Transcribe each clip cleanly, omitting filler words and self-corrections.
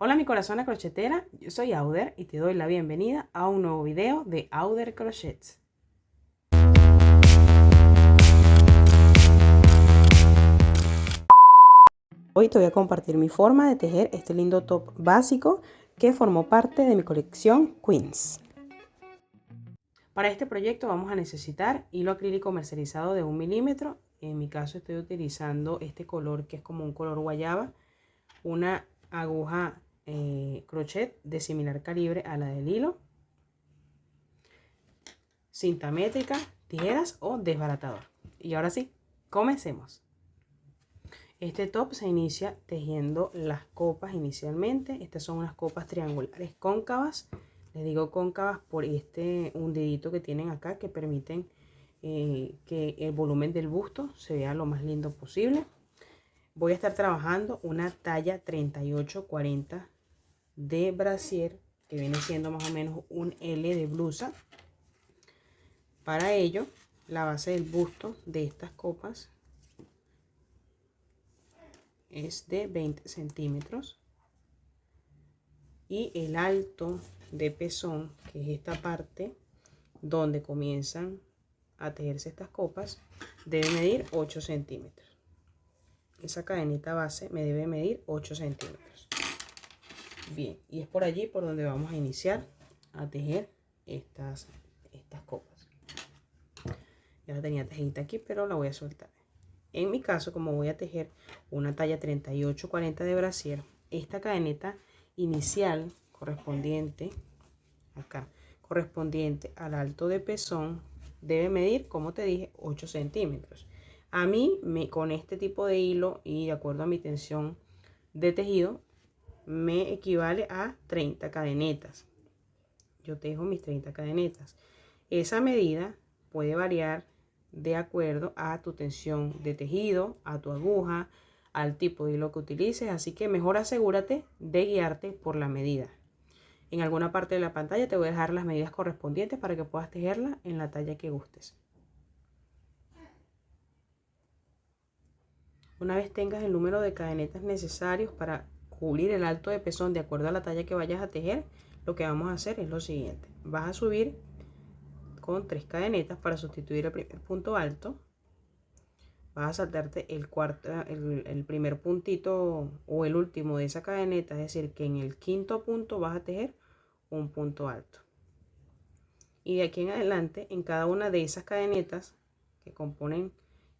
Hola mi corazón crochetera, yo soy Auder y te doy la bienvenida a un nuevo video de Auder Crochets. Hoy te voy a compartir mi forma de tejer este lindo top básico que formó parte de mi colección Queens. Para este proyecto vamos a necesitar hilo acrílico mercerizado de 1 milímetro. En mi caso estoy utilizando este color que es como un color guayaba, una aguja crochet de similar calibre a la del hilo, cinta métrica, tijeras o desbaratador. Y ahora sí, comencemos. Este top se inicia tejiendo las copas inicialmente. Estas son unas copas triangulares cóncavas. Les digo cóncavas por este hundidito que tienen acá que permiten que el volumen del busto se vea lo más lindo posible. Voy a estar trabajando una talla 38-40 de brasier, que viene siendo más o menos un L de blusa. Para ello, la base del busto de estas copas es de 20 centímetros y el alto de pezón, que es esta parte donde comienzan a tejerse estas copas, debe medir 8 centímetros. Esa cadenita base me debe medir 8 centímetros. Bien, y es por allí por donde vamos a iniciar a tejer estas copas. Ya la tenía tejida aquí, pero la voy a soltar. En mi caso, como voy a tejer una talla 38-40 de brasier, esta cadeneta inicial correspondiente acá, correspondiente al alto de pezón, debe medir, como te dije, 8 centímetros. A mí, con este tipo de hilo y de acuerdo a mi tensión de tejido, me equivale a 30 cadenetas. Yo tejo mis 30 cadenetas. Esa medida puede variar de acuerdo a tu tensión de tejido, a tu aguja, al tipo de hilo que utilices, así que mejor asegúrate de guiarte por la medida. En alguna parte de la pantalla te voy a dejar las medidas correspondientes para que puedas tejerla en la talla que gustes. Una vez tengas el número de cadenetas necesarios para cubrir el alto de pezón de acuerdo a la talla que vayas a tejer, lo que vamos a hacer es lo siguiente. Vas a subir con 3 cadenetas para sustituir el primer punto alto. Vas a saltarte el primer puntito o el último de esa cadeneta, es decir, que en el quinto punto vas a tejer un punto alto. Y de aquí en adelante, en cada una de esas cadenetas que componen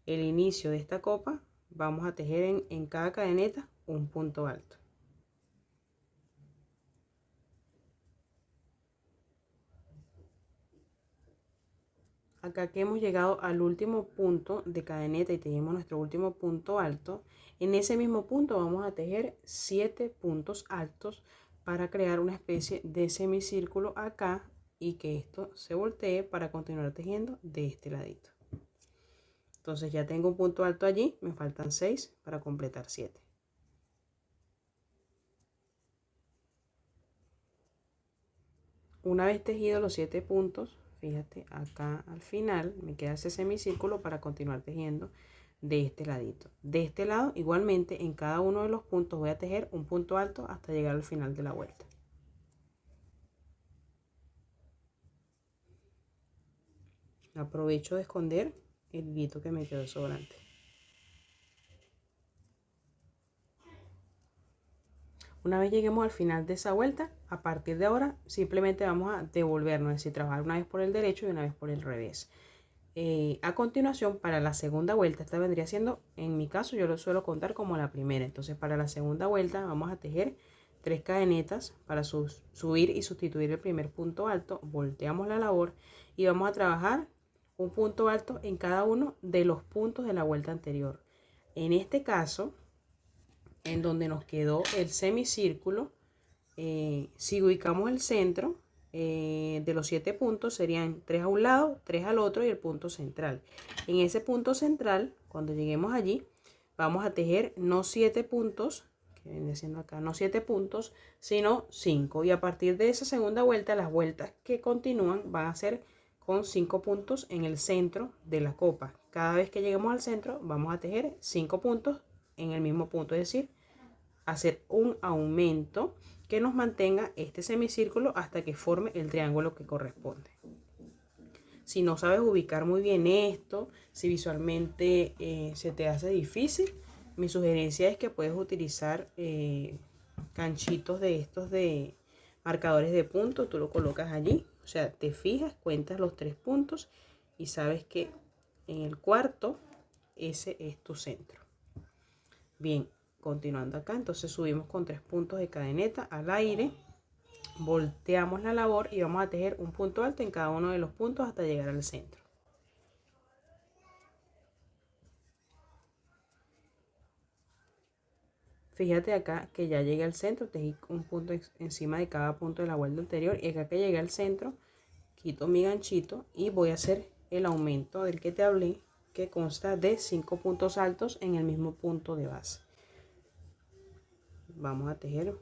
el inicio de esta copa, vamos a tejer en cada cadeneta un punto alto. Acá que hemos llegado al último punto de cadeneta y tenemos nuestro último punto alto, en ese mismo punto vamos a tejer 7 puntos altos para crear una especie de semicírculo acá y que esto se voltee para continuar tejiendo de este ladito. Entonces ya tengo un punto alto allí, me faltan 6 para completar 7. Una vez tejido los 7 puntos, fíjate acá al final me queda ese semicírculo para continuar tejiendo de este ladito. De este lado igualmente en cada uno de los puntos voy a tejer un punto alto hasta llegar al final de la vuelta. Aprovecho de esconder el hilito que me quedó sobrante. Una vez lleguemos al final de esa vuelta, a partir de ahora simplemente vamos a devolvernos, es decir, trabajar una vez por el derecho y una vez por el revés. A continuación, para la segunda vuelta, esta vendría siendo, en mi caso, yo lo suelo contar como la primera. Entonces, para la segunda vuelta vamos a tejer 3 cadenetas para subir y sustituir el primer punto alto. Volteamos la labor y vamos a trabajar un punto alto en cada uno de los puntos de la vuelta anterior. En este caso, en donde nos quedó el semicírculo, si ubicamos el centro de los 7 puntos, serían 3 a un lado, 3 al otro y el punto central. En ese punto central, cuando lleguemos allí, vamos a tejer no 7 puntos, que viene siendo acá, no 7 puntos, sino 5. Y a partir de esa segunda vuelta, las vueltas que continúan van a ser con 5 puntos en el centro de la copa. Cada vez que lleguemos al centro, vamos a tejer 5 puntos en el mismo punto, es decir, hacer un aumento que nos mantenga este semicírculo hasta que forme el triángulo que corresponde. Si no sabes ubicar muy bien esto, si visualmente se te hace difícil, mi sugerencia es que puedes utilizar ganchitos de estos de marcadores de puntos. Tú lo colocas allí, o sea, te fijas, cuentas los 3 puntos y sabes que en el cuarto ese es tu centro. Bien, continuando acá, entonces subimos con 3 puntos de cadeneta al aire, volteamos la labor y vamos a tejer un punto alto en cada uno de los puntos hasta llegar al centro. Fíjate acá que ya llegué al centro, tejí un punto encima de cada punto de la vuelta anterior y acá que llegué al centro, quito mi ganchito y voy a hacer el aumento del que te hablé, que consta de 5 puntos altos en el mismo punto de base. Vamos a tejer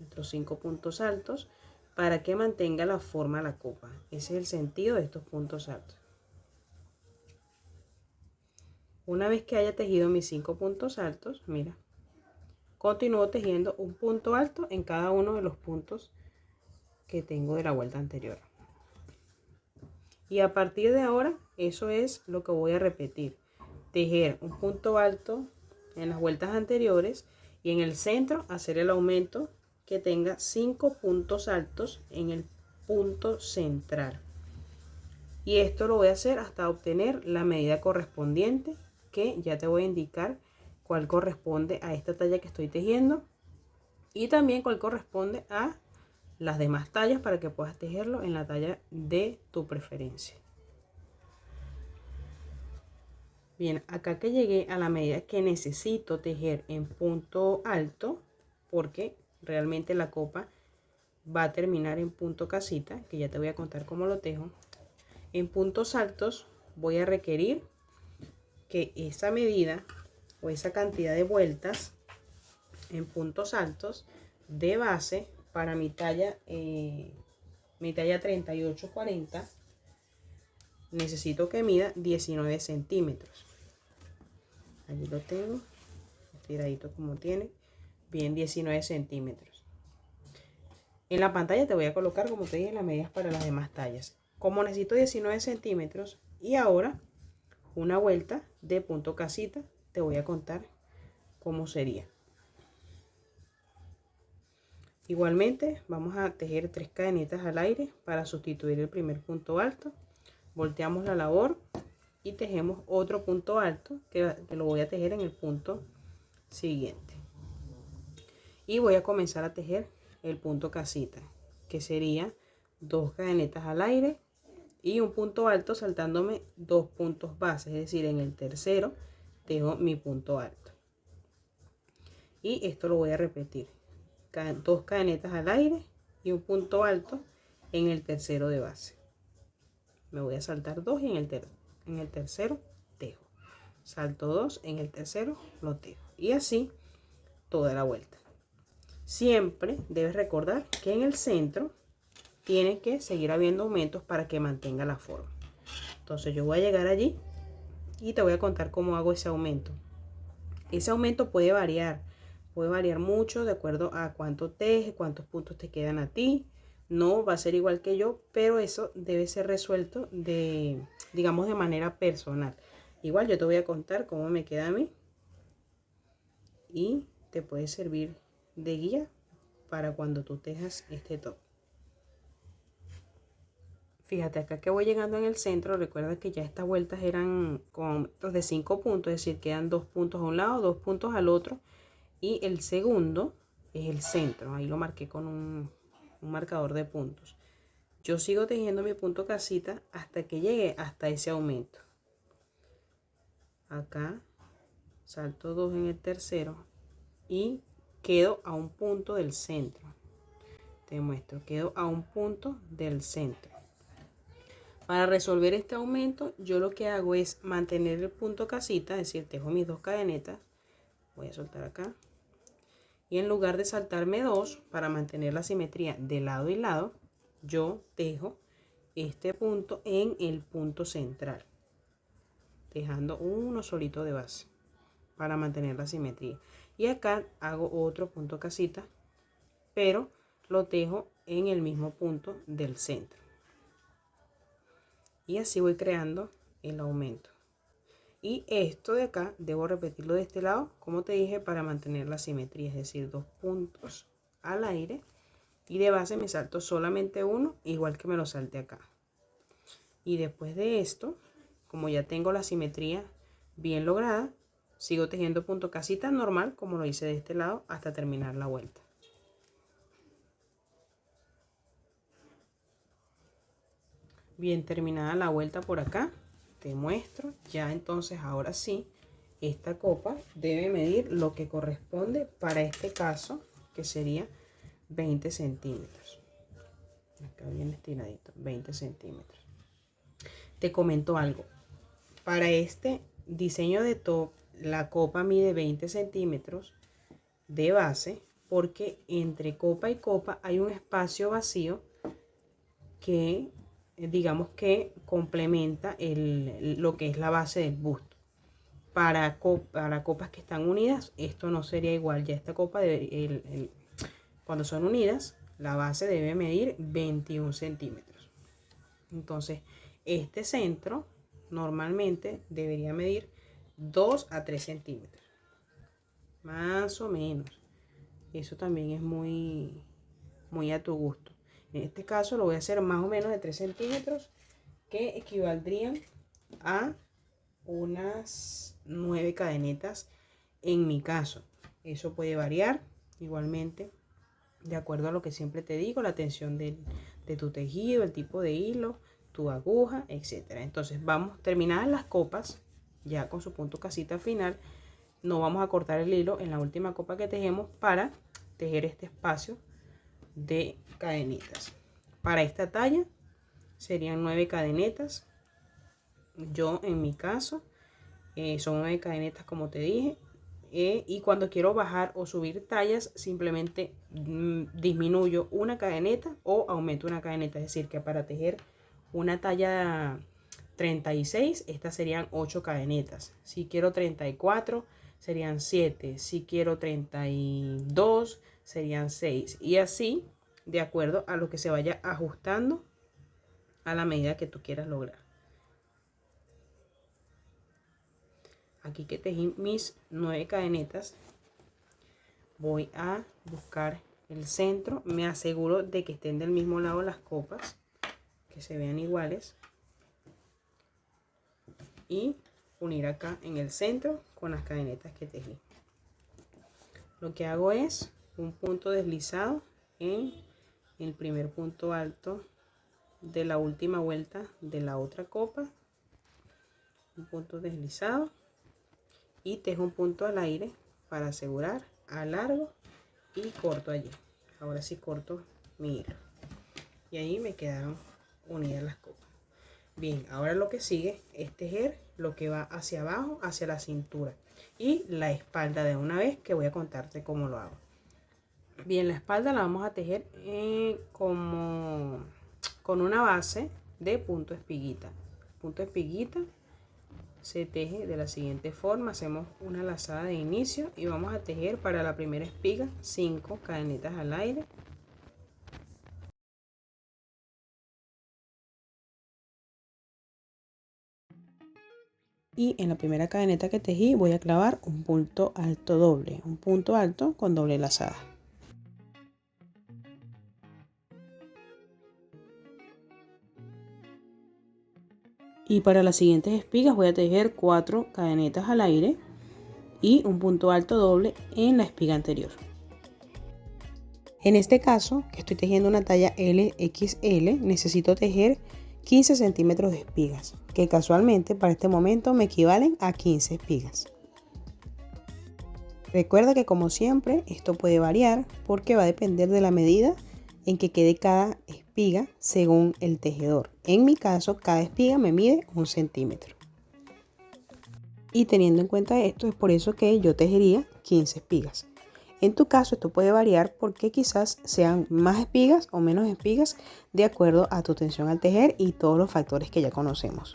nuestros 5 puntos altos para que mantenga la forma de la copa. Ese es el sentido de estos puntos altos. Una vez que haya tejido mis 5 puntos altos, mira, continúo tejiendo un punto alto en cada uno de los puntos que tengo de la vuelta anterior. Y a partir de ahora, eso es lo que voy a repetir. Tejer un punto alto en las vueltas anteriores y en el centro hacer el aumento que tenga 5 puntos altos en el punto central. Y esto lo voy a hacer hasta obtener la medida correspondiente, que ya te voy a indicar cuál corresponde a esta talla que estoy tejiendo y también cuál corresponde a las demás tallas para que puedas tejerlo en la talla de tu preferencia. Bien, acá que llegué a la medida que necesito tejer en punto alto, porque realmente la copa va a terminar en punto casita, que ya te voy a contar cómo lo tejo. En puntos altos voy a requerir que esa medida o esa cantidad de vueltas en puntos altos de base para mi talla 38-40, necesito que mida 19 centímetros. Allí lo tengo, estiradito como tiene, bien 19 centímetros. En la pantalla te voy a colocar, como te dije, las medidas para las demás tallas. Como necesito 19 centímetros y ahora una vuelta de punto casita, te voy a contar cómo sería. Igualmente vamos a tejer 3 cadenitas al aire para sustituir el primer punto alto. Volteamos la labor y tejemos otro punto alto que lo voy a tejer en el punto siguiente. Y voy a comenzar a tejer el punto casita, que sería 2 cadenetas al aire y un punto alto saltándome 2 puntos bases, es decir, en el tercero tejo mi punto alto. Y esto lo voy a repetir. 2 cadenetas al aire y un punto alto en el tercero de base. Me voy a saltar 2 y en el tercero tejo. Salto 2, en el tercero lo tejo. Y así toda la vuelta. Siempre debes recordar que en el centro tiene que seguir habiendo aumentos para que mantenga la forma. Entonces yo voy a llegar allí y te voy a contar cómo hago ese aumento. Ese aumento puede variar mucho de acuerdo a cuánto tejes, cuántos puntos te quedan a ti. No va a ser igual que yo, pero eso debe ser resuelto digamos, de manera personal. Igual yo te voy a contar cómo me queda a mí y te puede servir de guía para cuando tú tejas este top. Fíjate acá que voy llegando en el centro. Recuerda que ya estas vueltas eran con de 5 puntos, es decir, quedan 2 puntos a un lado, 2 puntos al otro. Y el segundo es el centro. Ahí lo marqué con un marcador de puntos. Yo sigo tejiendo mi punto casita hasta que llegue hasta ese aumento. Acá salto 2 en el tercero y quedo a un punto del centro. Te muestro, quedo a un punto del centro. Para resolver este aumento, yo lo que hago es mantener el punto casita, es decir, tejo mis 2 cadenetas. Voy a soltar acá. Y en lugar de saltarme 2 para mantener la simetría de lado y lado, yo tejo este punto en el punto central, dejando uno solito de base para mantener la simetría. Y acá hago otro punto casita, pero lo tejo en el mismo punto del centro. Y así voy creando el aumento. Y esto de acá debo repetirlo de este lado, como te dije, para mantener la simetría, es decir, 2 puntos al aire, y de base me salto solamente uno, igual que me lo salte acá. Y después de esto, como ya tengo la simetría bien lograda, sigo tejiendo punto casita normal, como lo hice de este lado, hasta terminar la vuelta. Bien terminada la vuelta por acá, te muestro ya. Entonces ahora sí, esta copa debe medir lo que corresponde para este caso, que sería 20 centímetros. Acá bien estiradito, 20 centímetros. Te comento algo. Para este diseño de top, la copa mide 20 centímetros de base, porque entre copa y copa hay un espacio vacío que digamos que complementa lo que es la base del busto. Para copas que están unidas, esto no sería igual. Ya esta copa, cuando son unidas, la base debe medir 21 centímetros. Entonces, este centro normalmente debería medir 2 a 3 centímetros. Más o menos. Eso también es muy a tu gusto. En este caso lo voy a hacer más o menos de 3 centímetros, que equivaldrían a unas 9 cadenetas en mi caso. Eso puede variar igualmente de acuerdo a lo que siempre te digo, la tensión de tu tejido, el tipo de hilo, tu aguja, etcétera. Entonces vamos terminadas las copas, ya con su punto casita final, no vamos a cortar el hilo en la última copa que tejemos para tejer este espacio de cadenitas. Para esta talla serían 9 cadenetas. Yo en mi caso son 9 cadenetas, como te dije. Y cuando quiero bajar o subir tallas, simplemente disminuyo una cadeneta o aumento una cadeneta. Es decir, que para tejer una talla 36, estas serían 8 cadenetas. Si quiero 34, serían 7. Si quiero 32, serían 6. Y así, de acuerdo a lo que se vaya ajustando a la medida que tú quieras lograr. Aquí que tejí mis 9 cadenetas, voy a buscar el centro. Me aseguro de que estén del mismo lado las copas, que se vean iguales, y unir acá en el centro con las cadenetas que tejí. Lo que hago es un punto deslizado en el primer punto alto de la última vuelta de la otra copa, un punto deslizado, y tejo un punto al aire para asegurar, alargo y corto allí. Ahora sí corto mi hilo y ahí me quedaron unidas las copas. Bien, ahora lo que sigue es tejer lo que va hacia abajo, hacia la cintura y la espalda de una vez, que voy a contarte cómo lo hago. Bien, la espalda la vamos a tejer como con una base de punto espiguita. Punto espiguita se teje de la siguiente forma. Hacemos una lazada de inicio y vamos a tejer para la primera espiga 5 cadenetas al aire. Y en la primera cadeneta que tejí voy a clavar un punto alto doble, un punto alto con doble lazada. Y para las siguientes espigas voy a tejer 4 cadenetas al aire y un punto alto doble en la espiga anterior. En este caso, que estoy tejiendo una talla LXL, necesito tejer 15 centímetros de espigas, que casualmente para este momento me equivalen a 15 espigas. Recuerda que, como siempre, esto puede variar porque va a depender de la medida en que quede cada espiga según el tejedor. En mi caso, cada espiga me mide 1 centímetro. Y teniendo en cuenta esto, es por eso que yo tejería 15 espigas. En tu caso, esto puede variar porque quizás sean más espigas o menos espigas de acuerdo a tu tensión al tejer y todos los factores que ya conocemos.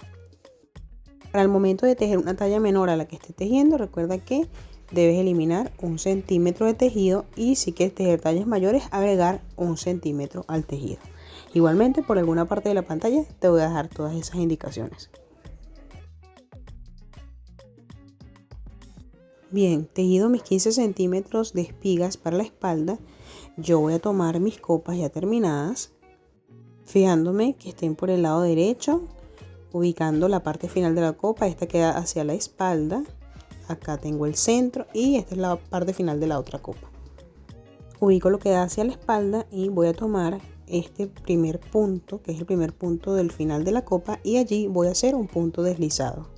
Para el momento de tejer una talla menor a la que esté tejiendo, recuerda que debes eliminar 1 centímetro de tejido y si quieres tejer tallas mayores, agregar 1 centímetro al tejido. Igualmente, por alguna parte de la pantalla te voy a dejar todas esas indicaciones. Bien, tejido mis 15 centímetros de espigas para la espalda, yo voy a tomar mis copas ya terminadas, fijándome que estén por el lado derecho, ubicando la parte final de la copa. Esta queda hacia la espalda, acá tengo el centro y esta es la parte final de la otra copa. Ubico lo que da hacia la espalda y voy a tomar este primer punto, que es el primer punto del final de la copa, y allí voy a hacer un punto deslizado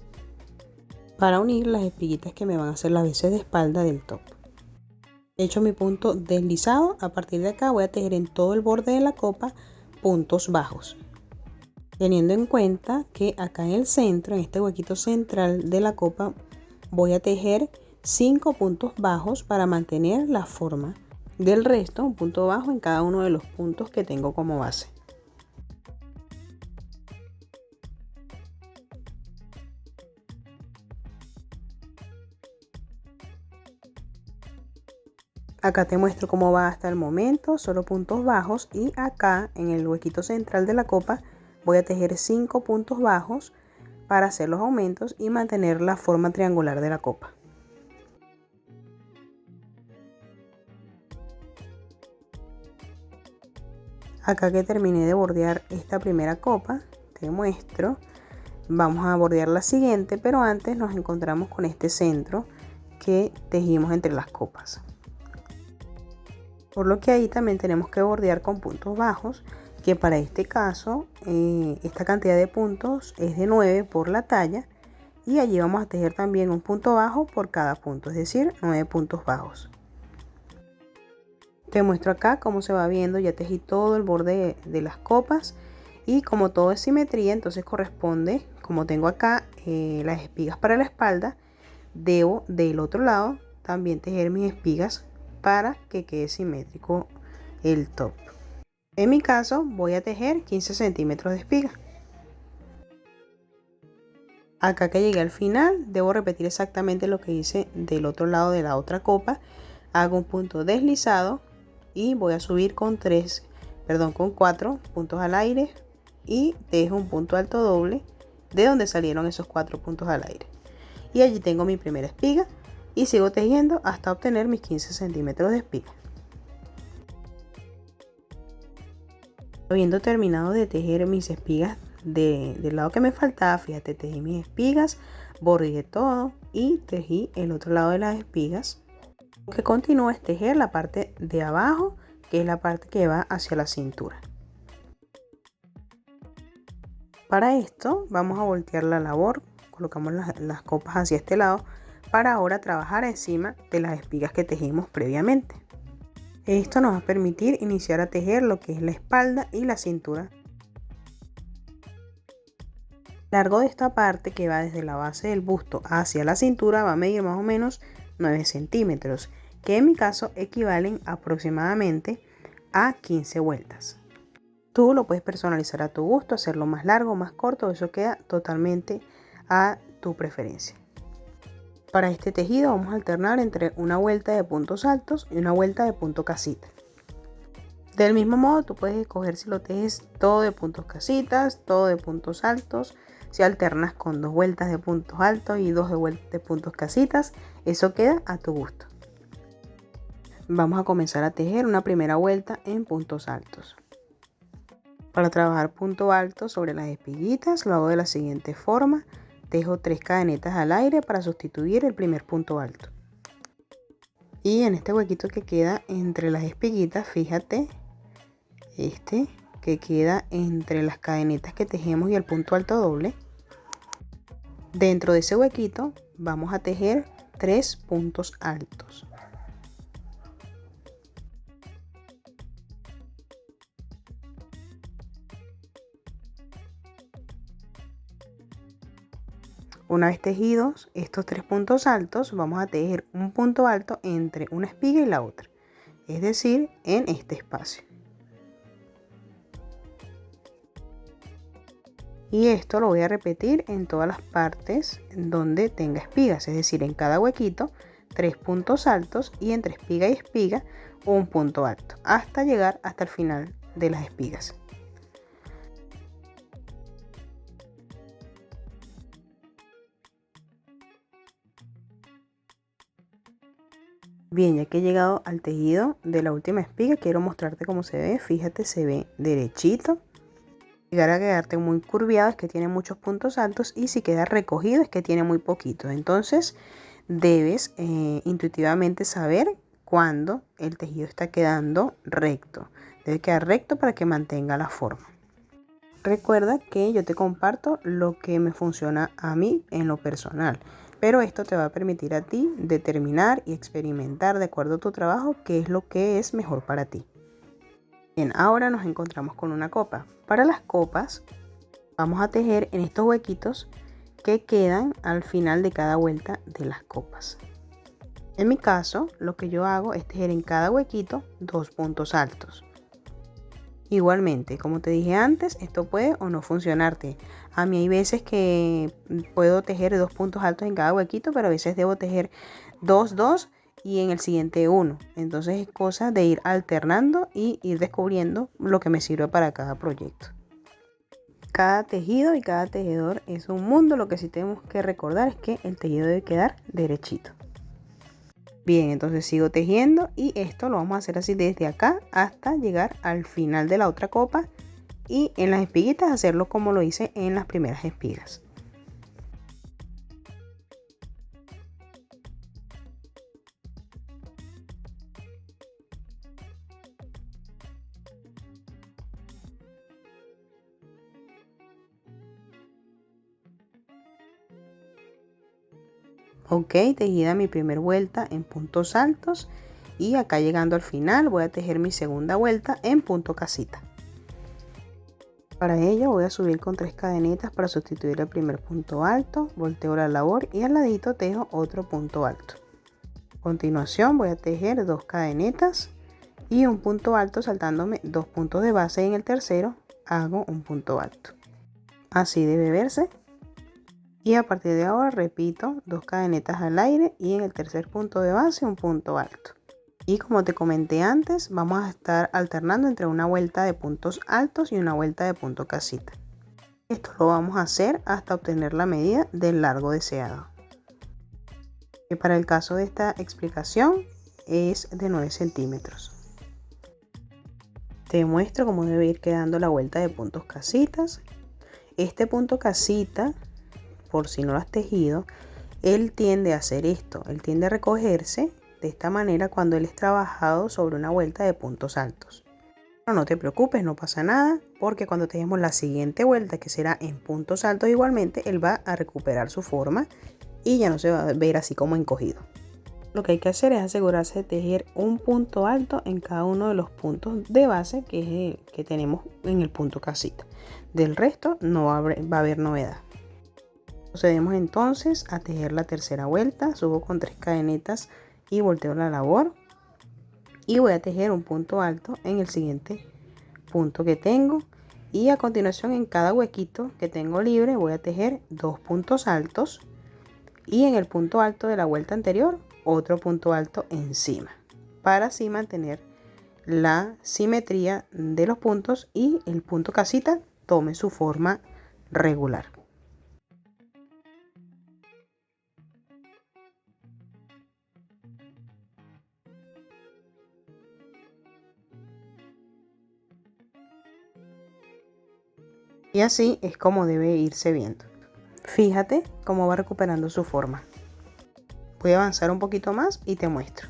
para unir las espiguitas que me van a hacer las veces de espalda del top. He hecho mi punto deslizado. A partir de acá voy a tejer en todo el borde de la copa puntos bajos, teniendo en cuenta que acá en el centro, en este huequito central de la copa, voy a tejer 5 puntos bajos para mantener la forma del resto, un punto bajo en cada uno de los puntos que tengo como base. Acá te muestro cómo va hasta el momento, solo puntos bajos, y acá en el huequito central de la copa voy a tejer 5 puntos bajos para hacer los aumentos y mantener la forma triangular de la copa. Acá que terminé de bordear esta primera copa, te muestro, vamos a bordear la siguiente, pero antes nos encontramos con este centro que tejimos entre las copas. Por lo que ahí también tenemos que bordear con puntos bajos, que para este caso esta cantidad de puntos es de 9 por la talla, y allí vamos a tejer también un punto bajo por cada punto, es decir, 9 puntos bajos. Te muestro acá cómo se va viendo, ya tejí todo el borde de las copas y como todo es simetría, entonces corresponde, como tengo acá las espigas para la espalda, debo del otro lado también tejer mis espigas para que quede simétrico el top. En mi caso voy a tejer 15 centímetros de espiga. Acá que llegué al final debo repetir exactamente lo que hice del otro lado de la otra copa. Hago un punto deslizado y voy a subir con 4 puntos al aire y tejo un punto alto doble de donde salieron esos 4 puntos al aire. Y allí tengo mi primera espiga y sigo tejiendo hasta obtener mis 15 centímetros de espiga. Habiendo terminado de tejer mis espigas del lado que me faltaba, fíjate, tejí mis espigas, bordeé todo y tejí el otro lado de las espigas. Lo que continúa es tejer la parte de abajo, que es la parte que va hacia la cintura. Para esto vamos a voltear la labor, colocamos las copas hacia este lado para ahora trabajar encima de las espigas que tejimos previamente. Esto nos va a permitir iniciar a tejer lo que es la espalda y la cintura. El largo de esta parte, que va desde la base del busto hacia la cintura, va a medir más o menos 9 centímetros, que en mi caso equivalen aproximadamente a 15 vueltas. Tú lo puedes personalizar a tu gusto, hacerlo más largo, más corto, eso queda totalmente a tu preferencia. Para este tejido vamos a alternar entre una vuelta de puntos altos y una vuelta de punto casita. Del mismo modo tú puedes escoger si lo tejes todo de puntos casitas, todo de puntos altos, si alternas con 2 vueltas de puntos altos y 2 de puntos casitas, eso queda a tu gusto. Vamos a comenzar a tejer una primera vuelta en puntos altos. Para trabajar punto alto sobre las espiguitas lo hago de la siguiente forma. Tejo 3 cadenetas al aire para sustituir el primer punto alto. Y en este huequito que queda entre las espiguitas, fíjate, este que queda entre las cadenetas que tejemos y el punto alto doble. Dentro de ese huequito vamos a tejer 3 puntos altos. Una vez tejidos estos 3 puntos altos, vamos a tejer un punto alto entre una espiga y la otra, es decir, en este espacio. Y esto lo voy a repetir en todas las partes donde tenga espigas, es decir, en cada huequito 3 puntos altos y entre espiga y espiga un punto alto hasta llegar hasta el final de las espigas. Bien, ya que he llegado al tejido de la última espiga, quiero mostrarte cómo se ve. Fíjate, se ve derechito. Llegar a quedarte muy curviado es que tiene muchos puntos altos, y si queda recogido es que tiene muy poquito. Entonces debes intuitivamente saber cuando el tejido está quedando recto. Debe quedar recto para que mantenga la forma. Recuerda que yo te comparto lo que me funciona a mí en lo personal, pero esto te va a permitir a ti determinar y experimentar de acuerdo a tu trabajo qué es lo que es mejor para ti. Bien, ahora nos encontramos con una copa. Para las copas vamos a tejer en estos huequitos que quedan al final de cada vuelta de las copas. En mi caso, lo que yo hago es tejer en cada huequito 2 puntos altos. Igualmente, como te dije antes, esto puede o no funcionarte. A mí hay veces que puedo tejer 2 puntos altos en cada huequito, pero a veces debo tejer 2, 2 y en el siguiente 1. Entonces es cosa de ir alternando y ir descubriendo lo que me sirve para cada proyecto. Cada tejido y cada tejedor es un mundo. Lo que sí tenemos que recordar es que el tejido debe quedar derechito. Bien, entonces sigo tejiendo y esto lo vamos a hacer así desde acá hasta llegar al final de la otra copa, y en las espiguitas hacerlo como lo hice en las primeras espigas. Ok, tejida mi primera vuelta en puntos altos, y acá llegando al final voy a tejer mi segunda vuelta en punto casita. Para ello voy a subir con 3 cadenitas para sustituir el primer punto alto, volteo la labor y al ladito tejo otro punto alto. A continuación voy a tejer 2 cadenitas y un punto alto, saltándome 2 puntos de base, y en el tercero hago un punto alto. Así debe verse. Y a partir de ahora repito 2 cadenetas al aire y en el tercer punto de base un punto alto. Y como te comenté antes, vamos a estar alternando entre una vuelta de puntos altos y una vuelta de punto casita. Esto lo vamos a hacer hasta obtener la medida del largo deseado. Y para el caso de esta explicación es de 9 centímetros. Te muestro cómo debe ir quedando la vuelta de puntos casitas. Este punto casita, por si no lo has tejido, él tiende a hacer esto, él tiende a recogerse de esta manera cuando él es trabajado sobre una vuelta de puntos altos. Pero no te preocupes, no pasa nada, porque cuando tejemos la siguiente vuelta, que será en puntos altos igualmente, él va a recuperar su forma y ya no se va a ver así como encogido. Lo que hay que hacer es asegurarse de tejer un punto alto en cada uno de los puntos de base que tenemos en el punto casita. Del resto no va a haber novedad. Procedemos entonces a tejer la tercera vuelta. Subo con 3 cadenetas y volteo la labor, y voy a tejer un punto alto en el siguiente punto que tengo, y a continuación en cada huequito que tengo libre voy a tejer 2 puntos altos, y en el punto alto de la vuelta anterior otro punto alto encima, para así mantener la simetría de los puntos y el punto casita tome su forma regular. Y así es como debe irse viendo. Fíjate cómo va recuperando su forma. Voy a avanzar un poquito más y te muestro.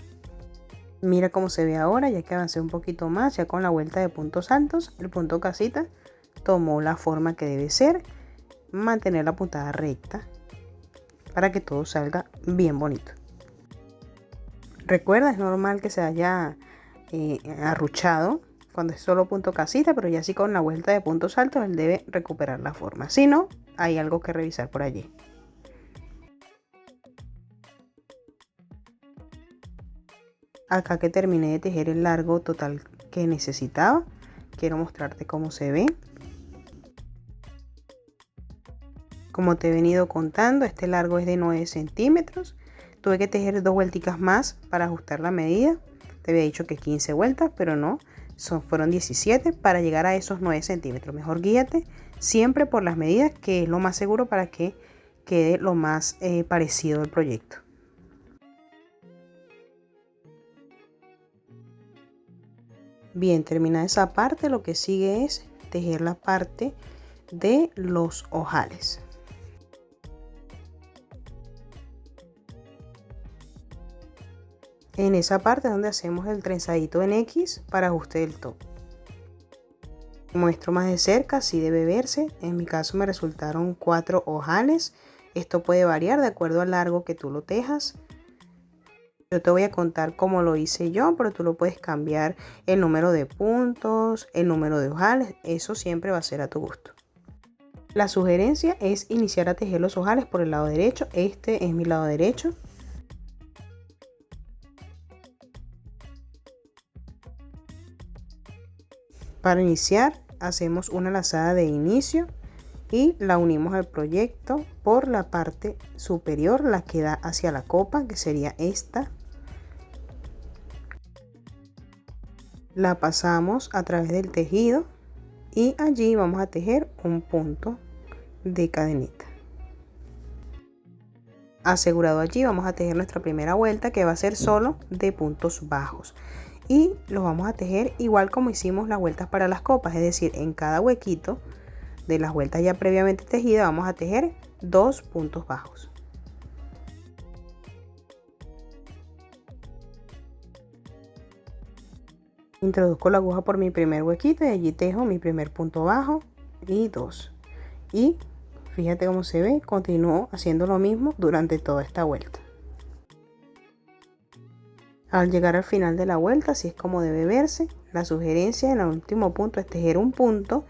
Mira cómo se ve ahora, ya que avancé un poquito más, ya con la vuelta de puntos altos, el punto casita tomó la forma que debe ser. Mantener la puntada recta para que todo salga bien bonito. Recuerda, es normal que se haya arruchado cuando es solo punto casita, pero ya así con la vuelta de puntos altos él debe recuperar la forma. Si no, hay algo que revisar por allí. Acá que terminé de tejer el largo total que necesitaba, quiero mostrarte cómo se ve. Como te he venido contando, este largo es de 9 centímetros. tuve que tejer 2 vuelticas más para ajustar la medida. Te había dicho que 15 vueltas, pero no, fueron 17 para llegar a esos 9 centímetros. Mejor guíate siempre por las medidas, que es lo más seguro para que quede lo más parecido al proyecto. Bien, terminada esa parte, lo que sigue es tejer la parte de los ojales. En esa parte es donde hacemos el trenzadito en X para ajuste del top. Muestro más de cerca, así debe verse. En mi caso me resultaron 4 ojales. Esto puede variar de acuerdo al largo que tú lo tejas. Yo te voy a contar cómo lo hice yo, pero tú lo puedes cambiar el número de puntos, el número de ojales. Eso siempre va a ser a tu gusto. La sugerencia es iniciar a tejer los ojales por el lado derecho. Este es mi lado derecho. Para iniciar hacemos una lazada de inicio y la unimos al proyecto por la parte superior, la que da hacia la copa, que sería esta. La pasamos a través del tejido y allí vamos a tejer un punto de cadenita. Asegurado allí vamos a tejer nuestra primera vuelta, que va a ser solo de puntos bajos, y los vamos a tejer igual como hicimos las vueltas para las copas, es decir, en cada huequito de las vueltas ya previamente tejidas vamos a tejer 2 puntos bajos. Introduzco la aguja por mi primer huequito y allí tejo mi primer punto bajo y 2. Y fíjate cómo se ve, continúo haciendo lo mismo durante toda esta vuelta. Al llegar al final de la vuelta, así es como debe verse. La sugerencia en el último punto es tejer un punto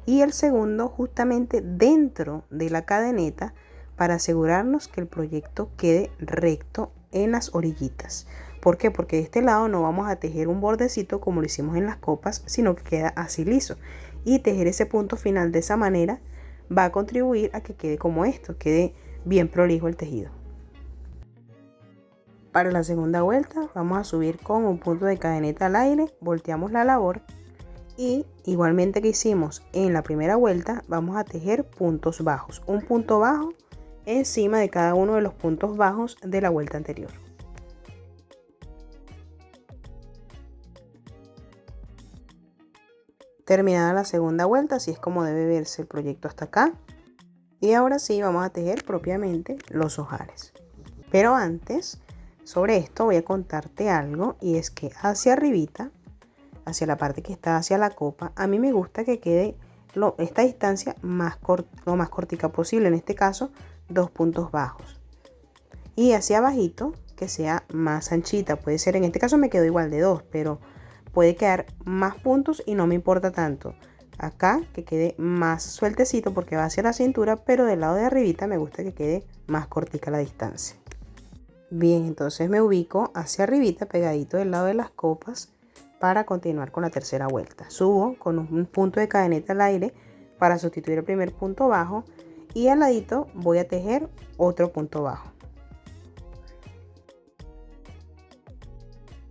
y el segundo justamente dentro de la cadeneta para asegurarnos que el proyecto quede recto en las orillitas. ¿Por qué? Porque de este lado no vamos a tejer un bordecito como lo hicimos en las copas, sino que queda así liso. Y tejer ese punto final de esa manera va a contribuir a que quede como esto, quede bien prolijo el tejido. Para la segunda vuelta vamos a subir con un punto de cadeneta al aire, volteamos la labor y igualmente que hicimos en la primera vuelta vamos a tejer puntos bajos. Un punto bajo encima de cada uno de los puntos bajos de la vuelta anterior. Terminada la segunda vuelta, así es como debe verse el proyecto hasta acá. Y ahora sí vamos a tejer propiamente los ojales. Pero antes, sobre esto voy a contarte algo, y es que hacia arribita, hacia la parte que está hacia la copa, a mí me gusta que quede esta distancia lo más cortica posible, en este caso 2 puntos bajos. Y hacia abajito que sea más anchita, puede ser, en este caso me quedó igual de 2, pero puede quedar más puntos y no me importa tanto. Acá que quede más sueltecito porque va hacia la cintura, pero del lado de arribita me gusta que quede más cortica la distancia. Bien, entonces me ubico hacia arribita, pegadito del lado de las copas, para continuar con la tercera vuelta. Subo con un punto de cadeneta al aire para sustituir el primer punto bajo y al ladito voy a tejer otro punto bajo.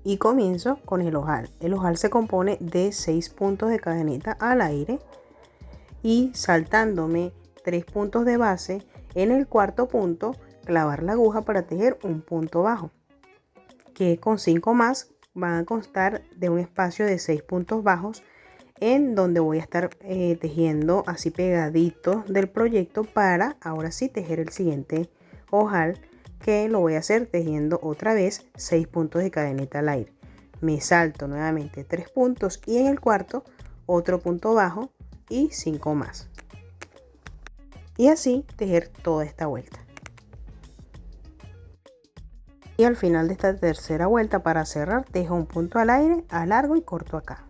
Y comienzo con el ojal. El ojal se compone de 6 puntos de cadeneta al aire y saltándome 3 puntos de base, en el cuarto punto clavar la aguja para tejer un punto bajo, que con 5 más van a constar de un espacio de 6 puntos bajos en donde voy a estar tejiendo así pegadito del proyecto para ahora sí tejer el siguiente ojal, que lo voy a hacer tejiendo otra vez 6 puntos de cadeneta al aire. Me salto nuevamente 3 puntos y en el cuarto otro punto bajo y 5 más. Y así tejer toda esta vuelta. Y al final de esta tercera vuelta, para cerrar, tejo un punto al aire, alargo y corto acá.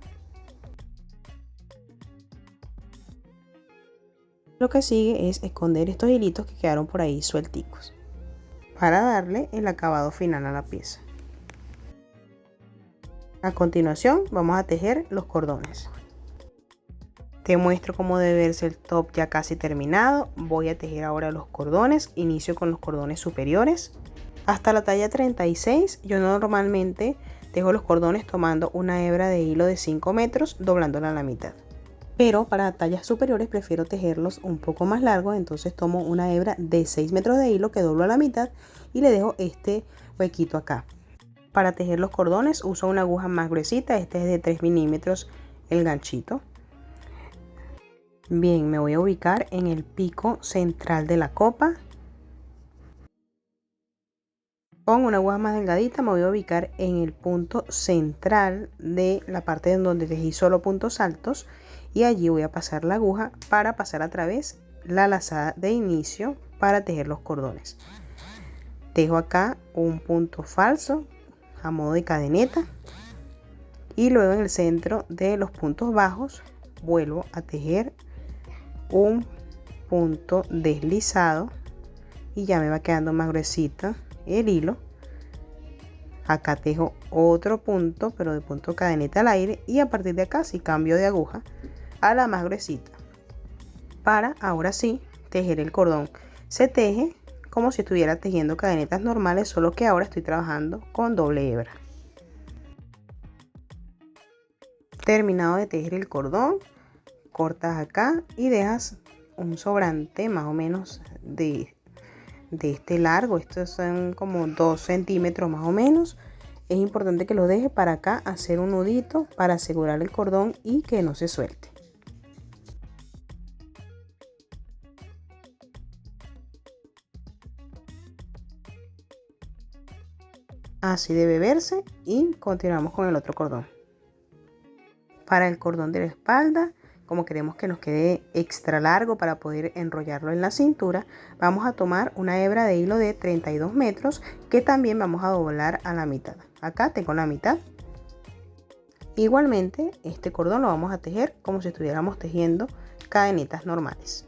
Lo que sigue es esconder estos hilitos que quedaron por ahí suelticos, para darle el acabado final a la pieza. A continuación vamos a tejer los cordones. Te muestro cómo debe verse el top ya casi terminado. Voy a tejer ahora los cordones. Inicio con los cordones superiores. Hasta la talla 36 yo normalmente tejo los cordones tomando una hebra de hilo de 5 metros, doblándola a la mitad. Pero para tallas superiores prefiero tejerlos un poco más largos, entonces tomo una hebra de 6 metros de hilo que doblo a la mitad y le dejo este huequito acá. Para tejer los cordones uso una aguja más gruesita, este es de 3 milímetros el ganchito. Bien, me voy a ubicar en el pico central de la copa. Con una aguja más delgadita me voy a ubicar en el punto central de la parte en donde tejí solo puntos altos y allí voy a pasar la aguja para pasar a través la lazada de inicio para tejer los cordones. Tejo acá un punto falso a modo de cadeneta y luego en el centro de los puntos bajos vuelvo a tejer un punto deslizado y ya me va quedando más gruesita el hilo. Acá tejo otro punto, pero de punto cadeneta al aire, y a partir de acá sí cambio de aguja a la más gruesita para ahora sí tejer el cordón. Se teje como si estuviera tejiendo cadenetas normales, solo que ahora estoy trabajando con doble hebra. Terminado de tejer el cordón, cortas acá y dejas un sobrante más o menos de este largo. Estos son como 2 centímetros más o menos. Es importante que lo deje para acá hacer un nudito para asegurar el cordón y que no se suelte. Así debe verse y continuamos con el otro cordón. Para el cordón de la espalda, como queremos que nos quede extra largo para poder enrollarlo en la cintura, vamos a tomar una hebra de hilo de 32 metros que también vamos a doblar a la mitad. Acá tengo la mitad. Igualmente este cordón lo vamos a tejer como si estuviéramos tejiendo cadenetas normales.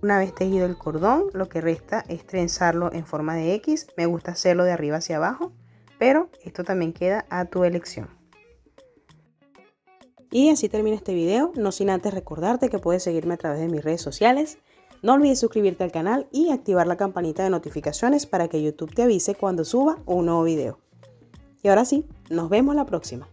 Una vez tejido el cordón, lo que resta es trenzarlo en forma de X. Me gusta hacerlo de arriba hacia abajo, pero esto también queda a tu elección. Y así termina este video, no sin antes recordarte que puedes seguirme a través de mis redes sociales. No olvides suscribirte al canal y activar la campanita de notificaciones para que YouTube te avise cuando suba un nuevo video. Y ahora sí, nos vemos la próxima.